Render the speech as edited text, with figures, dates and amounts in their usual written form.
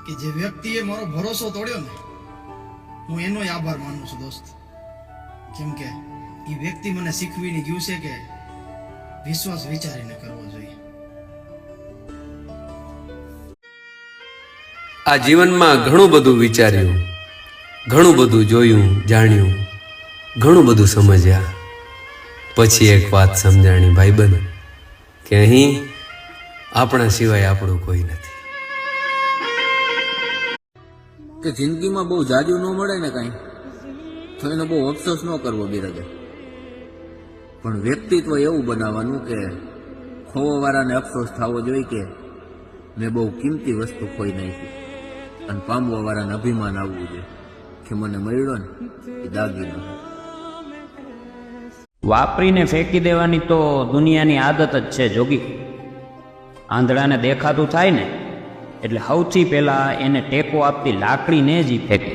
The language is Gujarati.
કે જે વ્યક્તિએ મારો ભરોસો તોડ્યો ને, હું એનો આભાર માનું છું દોસ્ત. કેમ કે એ વ્યક્તિ મને શીખવીને ગયું છે કે વિશ્વાસ વિચારીને કરવો જોઈએ. આ જીવનમાં ઘણું બધું વિચાર્યું, ઘણું બધું જોયું, જાણ્યું, ઘણું બધું સમજ્યા. પછી એક વાત સમજાણી ભાઈબંધ, કે અહીં આપણા સિવાય આપણું કોઈ નથી. કે જિંદગીમાં બહુ જાજુ ન મળે ને કાંઈ તો એનો બહુ અફસોસ ન કરવો બિરાજે. પણ વ્યક્તિત્વ એવું બનાવવાનું કે ખોવાવાળાને અફસોસ થવો જોઈએ કે મેં બહુ કિંમતી વસ્તુ ખોઈ નાખી, અને પામવાવાળાને અભિમાન આવવું જોઈએ કે મને મળ્યો ને એ દાગીનો. વાપરીને ફેંકી દેવાની તો દુનિયાની આદત જ છે જોગી. આંધળાને દેખાતું થાય ને એટલે સૌથી પહેલાં એને ટેકો આપતી લાકડીને જ ફેંકે.